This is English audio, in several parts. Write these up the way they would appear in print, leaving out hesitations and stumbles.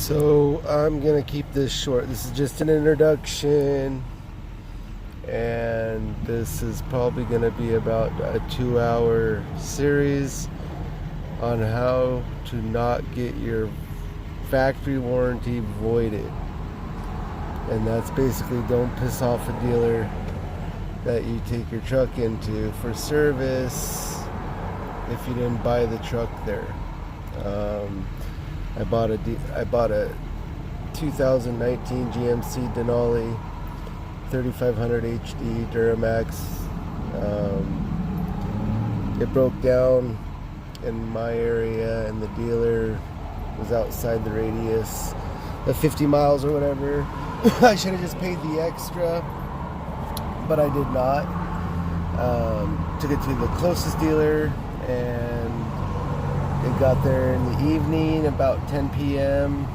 So I'm gonna keep this short. This is just an introduction, and this is probably gonna be about a 2-hour series on how to not get your factory warranty voided. And that's basically, don't piss off a dealer that you take your truck into for service if you didn't buy the truck there. I bought a 2019 GMC Denali 3500 HD DURAMAX. It broke down in my area, and the dealer was outside the radius of 50 miles or whatever. I should have just paid the extra, but I did not. Took it to the closest dealer, and it got there in the evening, about 10 p.m.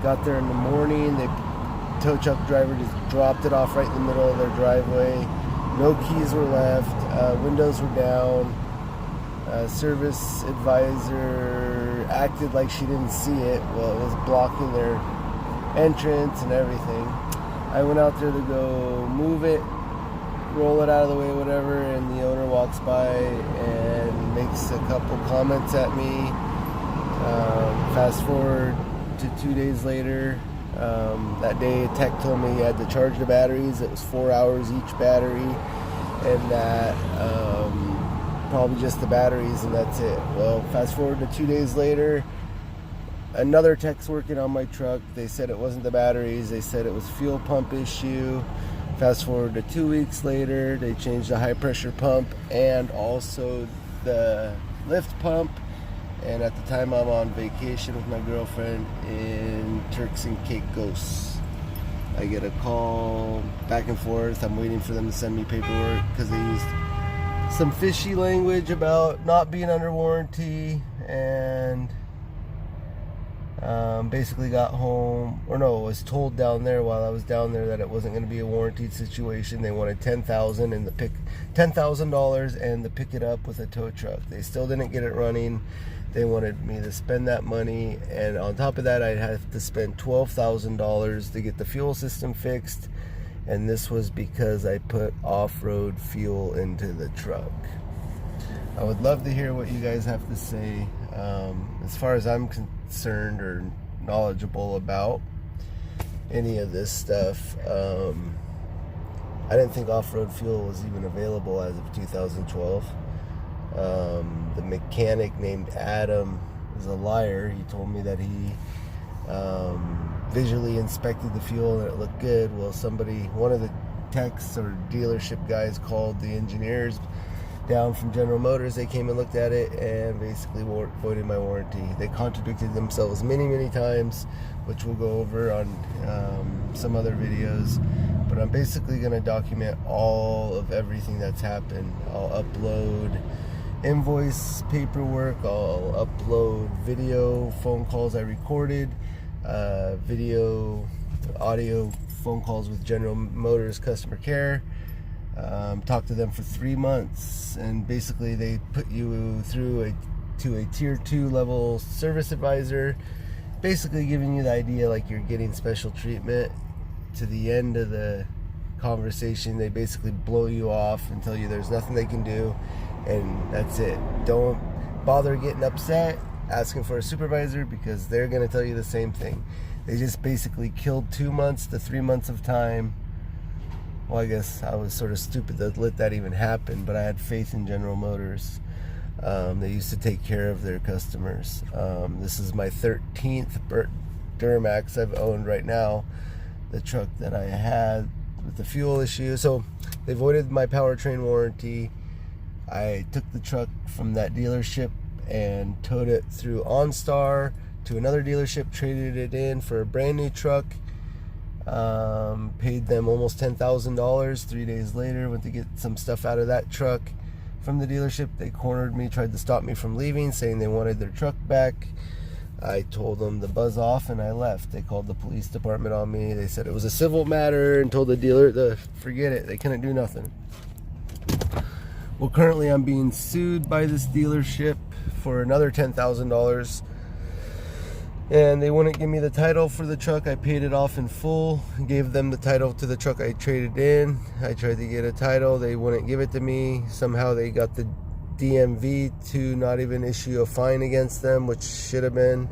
Got there in the morning. The tow truck driver just dropped it off right in the middle of their driveway. No keys were left. Windows were down. Service advisor acted like she didn't see it. Well, it was blocking their entrance and everything. I went out there to go move it, roll it out of the way, whatever, and the owner walks by and makes a couple comments at me. Fast forward to 2 days later. That day a tech told me he had to charge the batteries. It was 4 hours each battery, and that probably just the batteries, and that's it. Well, fast forward to 2 days later, another tech's working on my truck. They said it wasn't the batteries. They said it was fuel pump issue. Fast forward to 2 weeks later, they changed the high pressure pump and also the lift pump. And at the time, I'm on vacation with my girlfriend in Turks and Caicos. I get a call back and forth. I'm waiting for them to send me paperwork because they used some fishy language about not being under warranty, and basically got home, or no, was told down there while I was down there that it wasn't going to be a warranted situation. They wanted $10,000 and $10,000 and to pick it up with a tow truck. They still didn't get it running. They wanted me to spend that money, and on top of that, I'd have to spend $12,000 to get the fuel system fixed. And this was because I put off-road fuel into the truck. I would love to hear what you guys have to say. As far as I'm concerned or knowledgeable about any of this stuff, I didn't think off-road fuel was even available as of 2012. The mechanic named Adam is a liar. He told me that he visually inspected the fuel and it looked good. Well, one of the techs or dealership guys called the engineers down from General Motors. They came and looked at it and basically voided my warranty. They contradicted themselves many times, which we'll go over on some other videos. But I'm basically going to document all of everything that's happened. I'll upload invoice paperwork, I'll upload video, phone calls I recorded, video, audio, phone calls with General Motors customer care. Talked to them for 3 months, and basically they put you through to a tier 2 level service advisor, basically giving you the idea like you're getting special treatment. To the end of the conversation, they basically blow you off and tell you there's nothing they can do, and that's it. Don't bother getting upset asking for a supervisor, because they're going to tell you the same thing. They just basically killed 2 months to 3 months of time. Well, I guess I was sort of stupid to let that even happen, but I had faith in General Motors. They used to take care of their customers. This is my 13th Duramax I've owned right now. The truck that I had with the fuel issue. So they voided my powertrain warranty. I took the truck from that dealership and towed it through OnStar to another dealership, traded it in for a brand new truck. Paid them almost $10,000. 3 days later, went to get some stuff out of that truck from the dealership. They cornered me, tried to stop me from leaving, saying they wanted their truck back. I told them to buzz off, and I left. They called the police department on me. They said it was a civil matter and told the dealer to forget it. They couldn't do nothing. Well, currently I'm being sued by this dealership for another $10,000 and they wouldn't give me the title for the truck. I paid it off in full, gave them the title to the truck I traded in. I tried to get a title, they wouldn't give it to me. Somehow they got the DMV to not even issue a fine against them, which should have been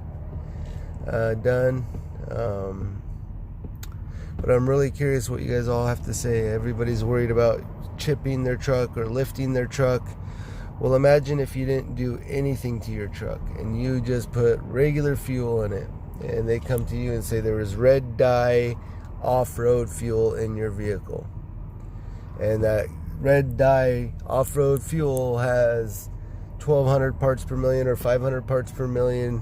done. But I'm really curious what you guys all have to say. Everybody's worried about chipping their truck or lifting their truck. Well, imagine if you didn't do anything to your truck and you just put regular fuel in it, and they come to you and say there was red dye off-road fuel in your vehicle, and that red dye off-road fuel has 1,200 parts per million or 500 parts per million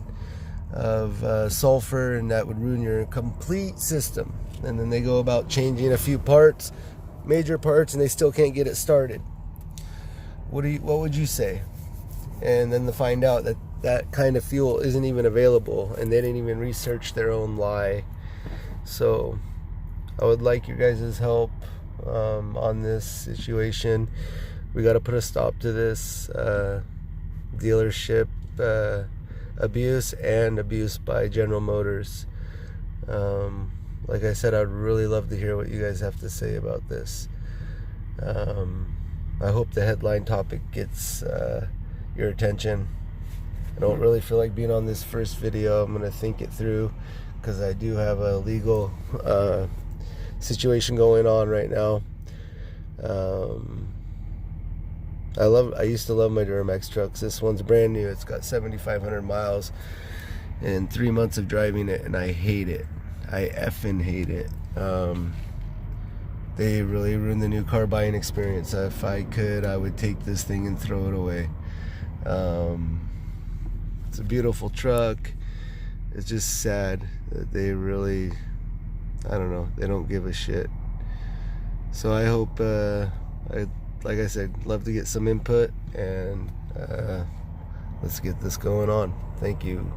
of sulfur, and that would ruin your complete system. And then they go about changing a few parts, major parts, and they still can't get it started. What would you say? And then to find out that that kind of fuel isn't even available, and they didn't even research their own lie. So I would like your guys' help on this situation. We got to put a stop to this dealership abuse and abuse by General Motors. Like I said, I'd really love to hear what you guys have to say about this. I hope the headline topic gets your attention. I don't really feel like being on this first video. I'm going to think it through, because I do have a legal situation going on right now. I used to love my DURAMAX trucks. This one's brand new. It's got 7,500 miles and 3 months of driving it, and I hate it. I effing hate it. They really ruined the new car buying experience. If I could, I would take this thing and throw it away. It's a beautiful truck. It's just sad that they really, I don't know, they don't give a shit. So I hope, like I said, love to get some input, and let's get this going on. Thank you.